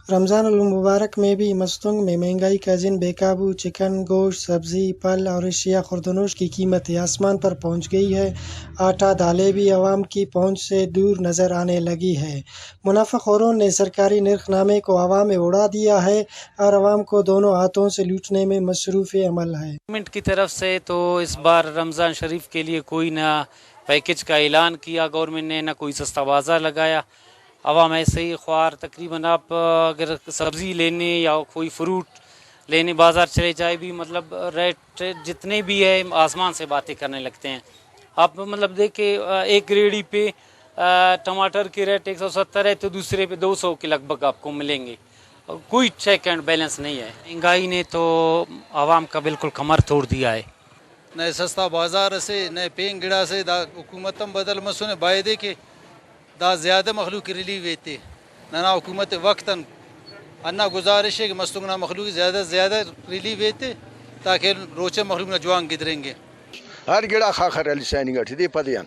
رمضان المبارک میں بھی مستنگ میں مہنگائی کا جن بے قابو، چکن، گوشت، سبزی، پھل اور اشیاء خوردنوش کی قیمتیں آسمان پر پہنچ گئی ہے۔ آٹا، دالیں بھی عوام کی پہنچ سے دور نظر آنے لگی ہے۔ منافع خوروں نے سرکاری نرخ نامے کو ہوا میں اڑا دیا ہے اور عوام کو دونوں ہاتھوں سے لوٹنے میں مصروف عمل ہے۔ گورنمنٹ کی طرف سے تو اس بار رمضان شریف کے لیے کوئی نہ پیکج کا اعلان کیا گورنمنٹ نے، نہ کوئی سستا بازار لگایا۔ عوام ایسے ہی خوار تقریباً آپ اگر سبزی لینے یا کوئی فروٹ لینے بازار چلے جائے بھی مطلب ریٹ جتنے بھی ہے آسمان سے باتیں کرنے لگتے ہیں۔ آپ مطلب دیکھیں ایک ریڑھی پہ ٹماٹر کی ریٹ 170 ہے تو دوسرے پہ 200 کے لگ بھگ آپ کو ملیں گے۔ کوئی چیک اینڈ بیلنس نہیں ہے۔ مہنگائی نے تو عوام کا بالکل کمر توڑ دیا ہے۔ نئے سستا بازار سے نئے پینگ گڑا سے دا حکومتم بدل مسونے بائدے کے دا زیادہ مخلوق ریلیو ہوتے نہ حکومت وقتاً انا گزارش ہے کہ مستنگنا مخلوق زیادہ ریلیو ہوتے تاکہ روچے مخلوق نہ جوان گدریں گے۔ ہر گڑا خاخر علی سینی گٹھ دی پدیان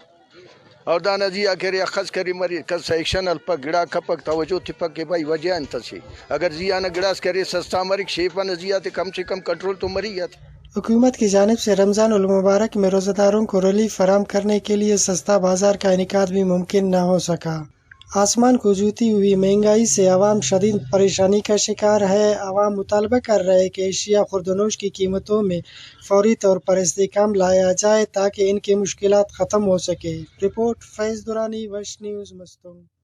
اور دانا جی اگر اخذ کری مری کس سیکشن الپا گڑا کپک توجہ تپک کے بھائی وجہ انتسی اگر زیانہ گڑاس کرے سستا مری شیپا نزیات کم سے کم کنٹرول تو مریت۔ حکومت کی جانب سے رمضان المبارک میں روزہ داروں کو ریلیف فراہم کرنے کے لیے سستا بازار کا انعقاد بھی ممکن نہ ہو سکا۔ آسمان کو چھوتی ہوئی مہنگائی سے عوام شدید پریشانی کا شکار ہے۔ عوام مطالبہ کر رہے کہ اشیاء خوردنوش کی قیمتوں میں فوری طور پر استحکام لایا جائے تاکہ ان کی مشکلات ختم ہو سکے۔ رپورٹ فیض درانی، وش نیوز، مستنگ۔